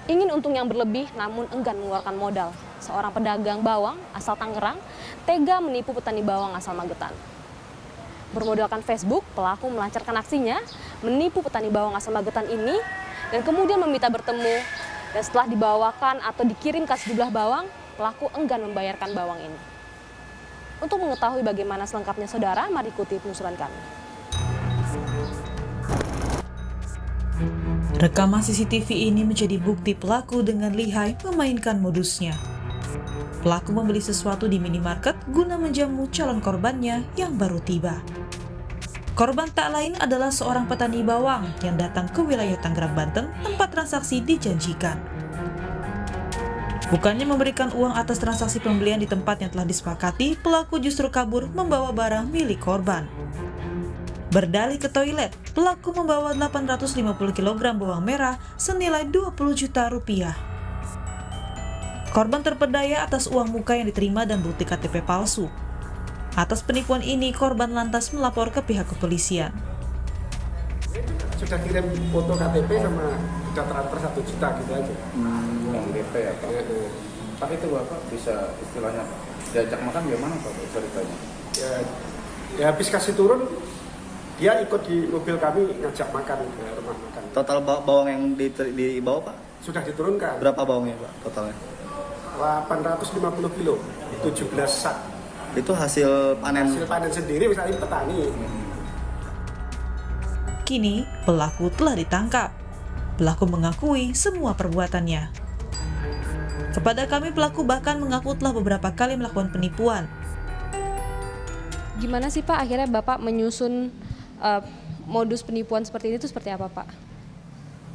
Ingin untung yang berlebih namun enggan mengeluarkan modal, seorang pedagang bawang asal Tangerang tega menipu petani bawang asal Magetan. Bermodalkan Facebook, pelaku melancarkan aksinya, menipu petani bawang asal Magetan ini, dan kemudian meminta bertemu. Dan setelah dibawakan atau dikirimkan sejumlah bawang, pelaku enggan membayarkan bawang ini. Untuk mengetahui bagaimana selengkapnya saudara, mari ikuti penelusuran kami. Rekaman CCTV ini menjadi bukti pelaku dengan lihai memainkan modusnya. Pelaku membeli sesuatu di minimarket guna menjamu calon korbannya yang baru tiba. Korban tak lain adalah seorang petani bawang yang datang ke wilayah Tangerang, Banten, tempat transaksi dijanjikan. Bukannya memberikan uang atas transaksi pembelian di tempat yang telah disepakati, pelaku justru kabur membawa barang milik korban. Berdalih ke toilet, pelaku membawa 850 kg bawang merah senilai 20 juta rupiah. Korban terpedaya atas uang muka yang diterima dan bukti KTP palsu. Atas penipuan ini, korban lantas melapor ke pihak kepolisian. Sudah kirim foto KTP sama sudah transfer 1 juta gitu aja. Uang DP ya Pak? Pak itu Bapak bisa istilahnya diajak makan gimana Pak ceritanya? Ya habis kasih turun, dia ikut di mobil kami ngajak makan ke rumah makan. Total bawang yang dibawa Pak? Sudah diturunkan. Berapa bawangnya Pak totalnya? 850 kilo, 17 sak. Itu hasil panen? Hasil panen sendiri misalnya petani. Kini pelaku telah ditangkap. Pelaku mengakui semua perbuatannya. Kepada kami, pelaku bahkan mengaku telah beberapa kali melakukan penipuan. Gimana sih Pak akhirnya Bapak menyusun modus penipuan seperti ini itu seperti apa Pak?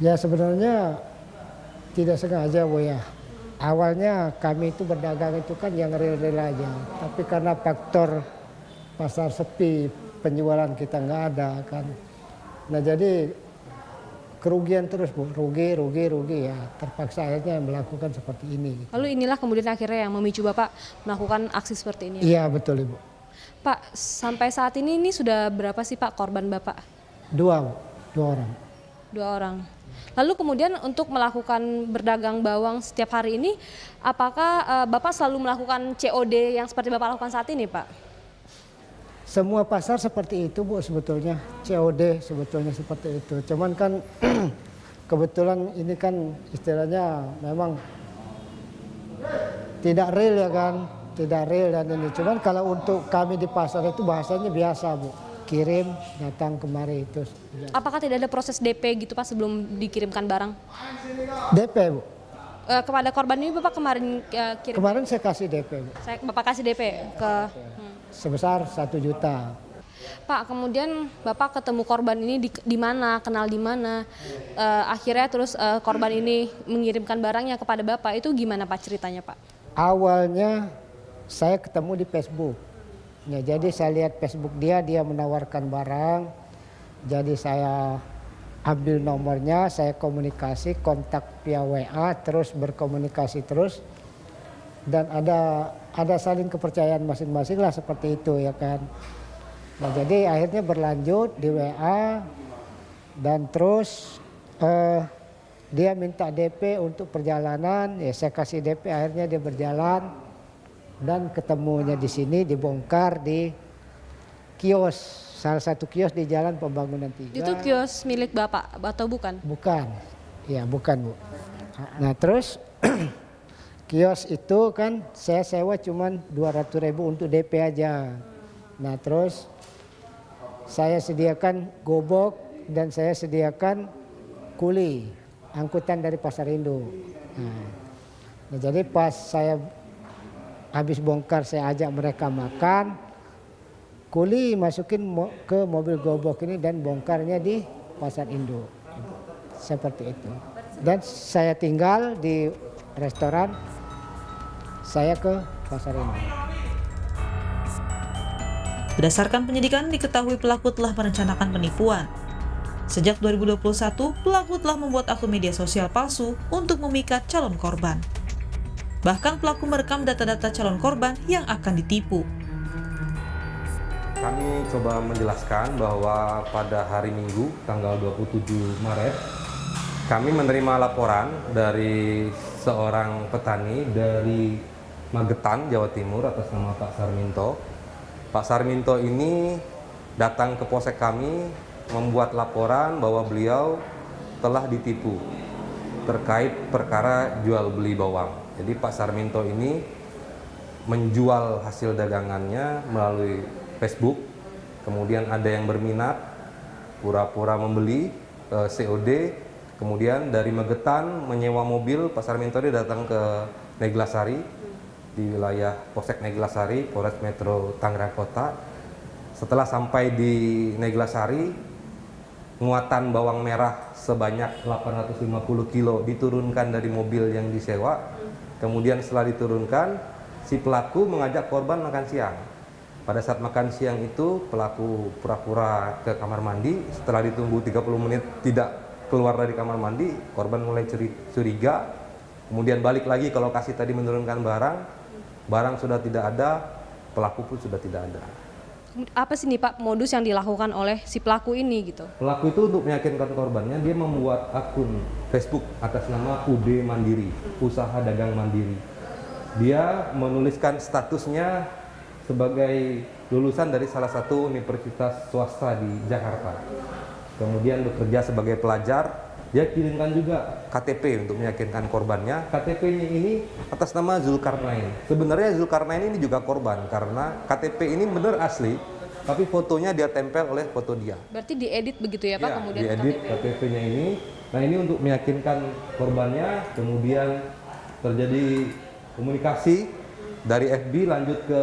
Ya sebenarnya tidak sengaja Bu ya. Awalnya kami itu berdagang itu kan yang real-real aja. Tapi karena faktor pasar sepi, penjualan kita nggak ada kan. Nah jadi kerugian terus Bu, rugi ya. Terpaksa akhirnya melakukan seperti ini. Lalu inilah kemudian akhirnya yang memicu Bapak melakukan aksi seperti ini? Iya betul Ibu. Pak, sampai saat ini sudah berapa sih Pak korban Bapak? Dua orang. 2 orang. Lalu kemudian untuk melakukan berdagang bawang setiap hari ini, apakah Bapak selalu melakukan COD yang seperti Bapak lakukan saat ini Pak? Semua pasar seperti itu Bu sebetulnya, COD sebetulnya seperti itu. Cuman kan kebetulan ini kan istilahnya memang tidak real ya kan. Tidak real dan ini. Cuman kalau untuk kami di pasar itu bahasanya biasa Bu. Kirim, datang kemari itu. Apakah tidak ada proses DP gitu Pak sebelum dikirimkan barang? DP Bu. Kepada korban ini Bapak kemarin kirim? Kemarin saya kasih DP Bu. Bapak kasih DP ke? Sebesar 1 juta. Pak, kemudian Bapak ketemu korban ini di mana, kenal di mana? Akhirnya terus korban ini mengirimkan barangnya kepada Bapak. Itu gimana Pak ceritanya Pak? Awalnya saya ketemu di Facebook. Ya, jadi saya lihat Facebook dia menawarkan barang. Jadi saya ambil nomornya, saya komunikasi, kontak via WA, terus berkomunikasi terus. Dan ada saling kepercayaan masing-masing lah seperti itu ya kan. Nah, jadi akhirnya berlanjut di WA dan terus dia minta DP untuk perjalanan, ya saya kasih DP, akhirnya dia berjalan. Dan ketemunya di sini dibongkar di kios, salah satu kios di Jalan Pembangunan 3. Itu kios milik Bapak atau bukan? Bukan, ya bukan Bu. Nah terus kios itu kan saya sewa cuman 200.000 untuk DP aja. Nah terus saya sediakan gobok dan saya sediakan kuli, angkutan dari Pasar Induk. Nah jadi pas saya habis bongkar saya ajak mereka makan, kuli masukin ke mobil gobok ini dan bongkarnya di pasar induk. Seperti itu. Dan saya tinggal di restoran, saya ke pasar induk. Berdasarkan penyidikan, diketahui pelaku telah merencanakan penipuan. Sejak 2021, pelaku telah membuat akun media sosial palsu untuk memikat calon korban. Bahkan pelaku merekam data-data calon korban yang akan ditipu. Kami coba menjelaskan bahwa pada hari Minggu, tanggal 27 Maret, kami menerima laporan dari seorang petani dari Magetan, Jawa Timur atas nama Pak Sarminto. Pak Sarminto ini datang ke polsek kami membuat laporan bahwa beliau telah ditipu terkait perkara jual beli bawang. Jadi Pak Sarminto ini menjual hasil dagangannya melalui Facebook, kemudian ada yang berminat pura-pura membeli COD, kemudian dari Magetan menyewa mobil. Pak Sarminto ini datang ke Neglasari di wilayah Polsek Neglasari, Polres Metro Tangerang Kota. Setelah sampai di Neglasari, muatan bawang merah sebanyak 850 kilo diturunkan dari mobil yang disewa. Kemudian setelah diturunkan, si pelaku mengajak korban makan siang. Pada saat makan siang itu, pelaku pura-pura ke kamar mandi. Setelah ditunggu 30 menit tidak keluar dari kamar mandi, korban mulai curiga. Kemudian balik lagi ke lokasi tadi menurunkan barang sudah tidak ada, pelaku pun sudah tidak ada. Apa sih nih Pak modus yang dilakukan oleh si pelaku ini gitu? Pelaku itu untuk meyakinkan korbannya, dia membuat akun Facebook atas nama UD Mandiri, Usaha Dagang Mandiri. Dia menuliskan statusnya sebagai lulusan dari salah satu universitas swasta di Jakarta. Kemudian bekerja sebagai pelajar. Dia kirimkan juga KTP untuk meyakinkan korbannya. KTP-nya ini atas nama Zulkarnain. Sebenarnya Zulkarnain ini juga korban karena KTP ini benar asli, tapi fotonya dia tempel oleh foto dia. Berarti diedit begitu ya Pak? Ya, kemudian diedit KTP-nya ini. Nah ini untuk meyakinkan korbannya. Kemudian terjadi komunikasi dari FB lanjut ke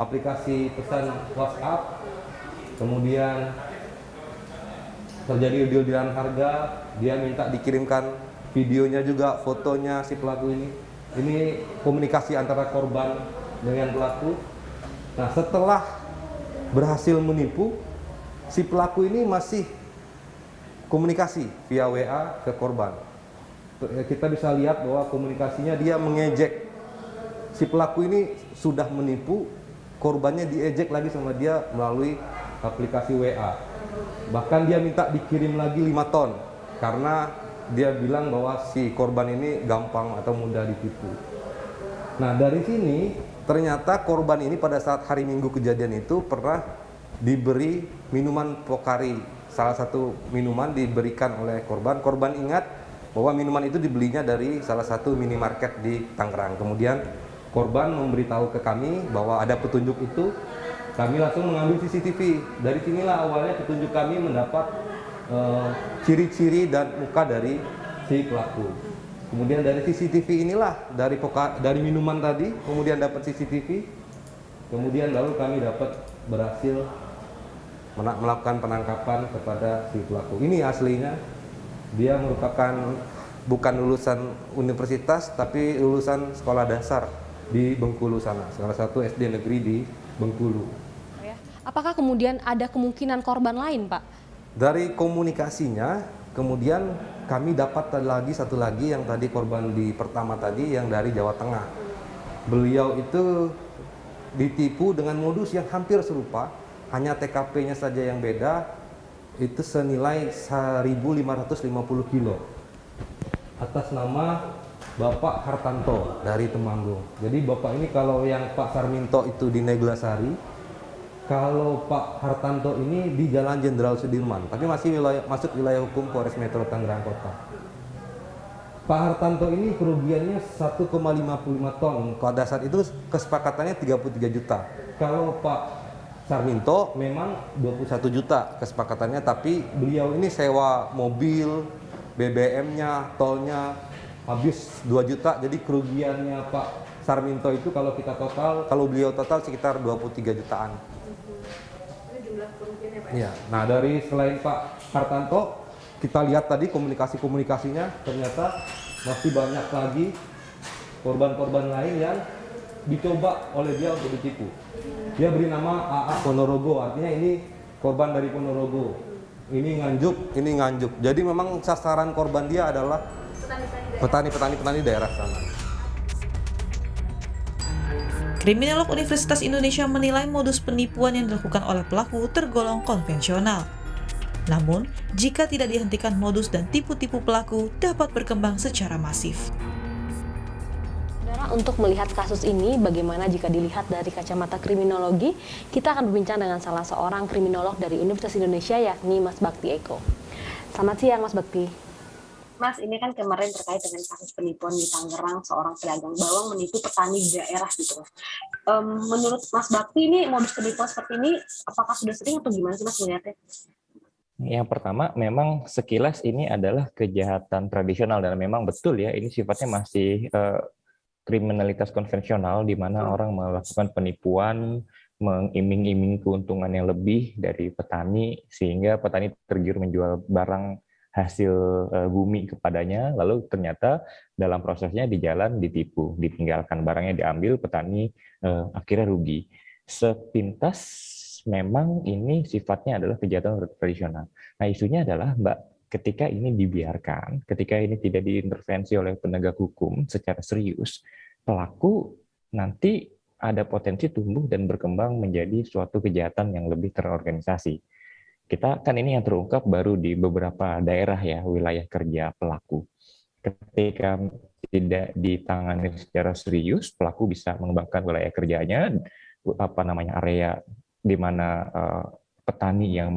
aplikasi pesan WhatsApp. Kemudian terjadi deal-dealan harga. Dia minta dikirimkan videonya juga, fotonya si pelaku ini. Ini komunikasi antara korban dengan pelaku. Nah setelah berhasil menipu, si pelaku ini masih komunikasi via WA ke korban. Kita bisa lihat bahwa komunikasinya dia mengejek. Si pelaku ini sudah menipu, korbannya diejek lagi sama dia melalui aplikasi WA. Bahkan dia minta dikirim lagi 5 ton. Karena dia bilang bahwa si korban ini gampang atau mudah ditipu. Nah dari sini ternyata korban ini pada saat hari Minggu kejadian itu pernah diberi minuman Pocari. Salah satu minuman diberikan oleh korban. Korban ingat bahwa minuman itu dibelinya dari salah satu minimarket di Tangerang. Kemudian korban memberitahu ke kami bahwa ada petunjuk itu. Kami langsung mengambil CCTV. Dari sinilah awalnya petunjuk kami mendapat ciri-ciri dan muka dari si pelaku. Kemudian dari CCTV inilah dari minuman tadi, kemudian dapat CCTV, kemudian lalu kami dapat berhasil melakukan penangkapan kepada si pelaku. Ini aslinya dia merupakan bukan lulusan universitas tapi lulusan sekolah dasar di Bengkulu sana, salah satu SD negeri di Bengkulu. Apakah kemudian ada kemungkinan korban lain Pak? Dari komunikasinya, kemudian kami dapat satu lagi yang tadi korban di pertama tadi yang dari Jawa Tengah. Beliau itu ditipu dengan modus yang hampir serupa, hanya TKP-nya saja yang beda, itu senilai 1.550 kilo. Atas nama Bapak Hartanto dari Temanggung. Jadi Bapak ini kalau yang Pak Sarminto itu di Neglasari, kalau Pak Hartanto ini di Jalan Jenderal Sudirman, tapi masih masuk wilayah hukum Polres Metro Tangerang Kota. Pak Hartanto ini kerugiannya 1,55 ton. Pada saat itu kesepakatannya 33 juta. Kalau Pak Sarminto memang 21 juta kesepakatannya, tapi beliau ini sewa mobil, BBM-nya, tolnya habis 2 juta. Jadi kerugiannya Pak Sarminto itu kalau kita total, kalau beliau total sekitar 23 jutaan. Ya, nah dari selain Pak Hartanto, kita lihat tadi komunikasinya ternyata masih banyak lagi korban-korban lain yang dicoba oleh dia untuk ditipu. Dia beri nama AA Ponorogo, artinya ini korban dari Ponorogo. Ini Nganjuk. Jadi memang sasaran korban dia adalah petani daerah sana. Kriminolog Universitas Indonesia menilai modus penipuan yang dilakukan oleh pelaku tergolong konvensional. Namun, jika tidak dihentikan, modus dan tipu-tipu pelaku dapat berkembang secara masif. Saudara, untuk melihat kasus ini, bagaimana jika dilihat dari kacamata kriminologi, kita akan berbincang dengan salah seorang kriminolog dari Universitas Indonesia, yakni Mas Bakti Eko. Selamat siang, Mas Bakti. Mas, ini kan kemarin terkait dengan kasus penipuan di Tangerang, seorang pedagang bawang menipu petani di daerah gitu. Menurut Mas Bakti, ini modus penipuan seperti ini, apakah sudah sering atau gimana sih Mas melihatnya? Yang pertama, memang sekilas ini adalah kejahatan tradisional dan memang betul ya, ini sifatnya masih kriminalitas konvensional di mana orang melakukan penipuan, mengiming-iming keuntungan yang lebih dari petani sehingga petani tergiur menjual barang hasil bumi kepadanya, lalu ternyata dalam prosesnya di jalan ditipu, ditinggalkan barangnya diambil, petani akhirnya rugi. Sepintas memang ini sifatnya adalah kejahatan tradisional. Nah, isunya adalah ketika ini dibiarkan, ketika ini tidak diintervensi oleh penegak hukum secara serius, pelaku nanti ada potensi tumbuh dan berkembang menjadi suatu kejahatan yang lebih terorganisasi. Kita kan ini yang terungkap baru di beberapa daerah ya, wilayah kerja pelaku. Ketika tidak ditangani secara serius, pelaku bisa mengembangkan wilayah kerjanya, area di mana petani yang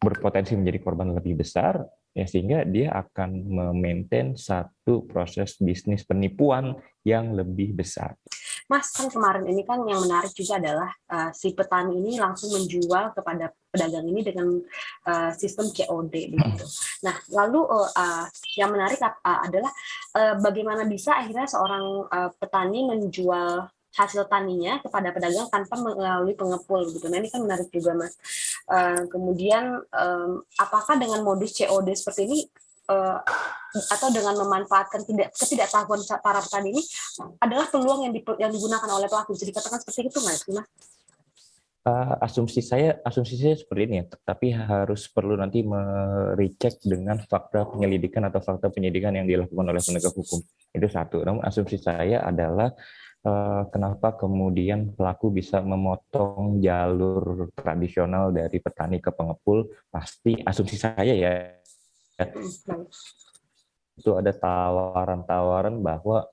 berpotensi menjadi korban lebih besar, ya sehingga dia akan memaintain satu proses bisnis penipuan yang lebih besar. Mas, kan kemarin ini kan yang menarik juga adalah si petani ini langsung menjual kepada pedagang ini dengan sistem COD begitu. Nah, lalu yang menarik adalah bagaimana bisa akhirnya seorang petani menjual hasil taninya kepada pedagang tanpa melalui pengepul gitu. Nah, ini kan menarik juga, Mas. Kemudian apakah dengan modus COD seperti ini atau dengan memanfaatkan ketidaktahuan para petani ini adalah peluang yang digunakan oleh pelaku? Bisa dikatakan seperti itu nggak sih, Mas? Asumsi saya seperti ini ya, tapi harus perlu nanti merecek dengan fakta penyelidikan atau fakta penyidikan yang dilakukan oleh penegak hukum. Itu satu. Namun asumsi saya adalah kenapa kemudian pelaku bisa memotong jalur tradisional dari petani ke pengepul, pasti asumsi saya ya, itu ada tawaran-tawaran bahwa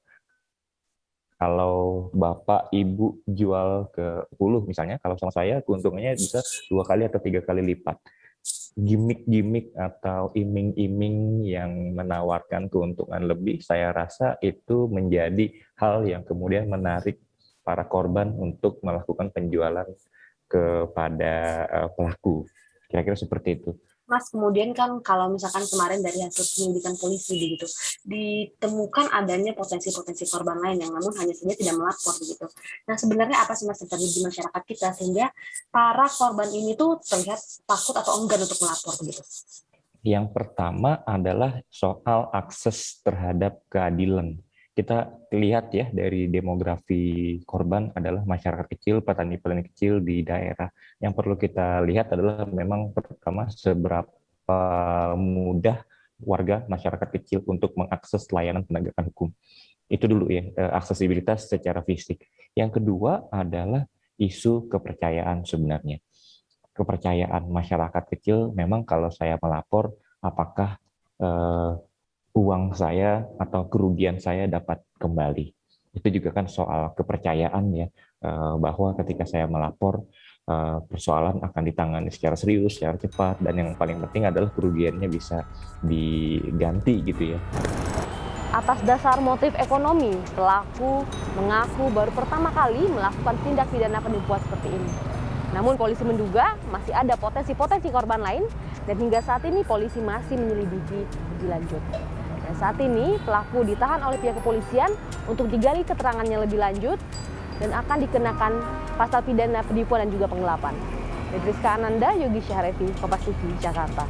kalau bapak ibu jual ke 10 misalnya, kalau sama saya keuntungannya bisa 2 kali atau 3 kali lipat. Gimik-gimik atau iming-iming yang menawarkan keuntungan lebih, saya rasa itu menjadi hal yang kemudian menarik para korban untuk melakukan penjualan kepada pelaku. Kira-kira seperti itu. Mas, kemudian kan kalau misalkan kemarin dari hasil penyelidikan polisi begitu, ditemukan adanya potensi-potensi korban lain yang namun hanya saja tidak melapor begitu. Nah, sebenarnya apa sih Mas yang terjadi di masyarakat kita sehingga para korban ini tuh terlihat takut atau enggan untuk melapor begitu? Yang pertama adalah soal akses terhadap keadilan. Kita lihat ya dari demografi korban adalah masyarakat kecil, petani-petani kecil di daerah. Yang perlu kita lihat adalah memang pertama seberapa mudah warga masyarakat kecil untuk mengakses layanan penegakan hukum. Itu dulu ya, aksesibilitas secara fisik. Yang kedua adalah isu kepercayaan sebenarnya. Kepercayaan masyarakat kecil memang kalau saya melapor, apakah uang saya atau kerugian saya dapat kembali. Itu juga kan soal kepercayaan ya, bahwa ketika saya melapor, persoalan akan ditangani secara serius, secara cepat, dan yang paling penting adalah kerugiannya bisa diganti gitu ya. Atas dasar motif ekonomi, pelaku mengaku baru pertama kali melakukan tindak pidana penipuan seperti ini. Namun polisi menduga masih ada potensi-potensi korban lain dan hingga saat ini polisi masih menyelidiki lebih lanjut. Dan saat ini pelaku ditahan oleh pihak kepolisian untuk digali keterangannya lebih lanjut dan akan dikenakan pasal pidana penipuan dan juga penggelapan. Idriska Ananda, Yogi Syahrevi, Kompas TV, Jakarta.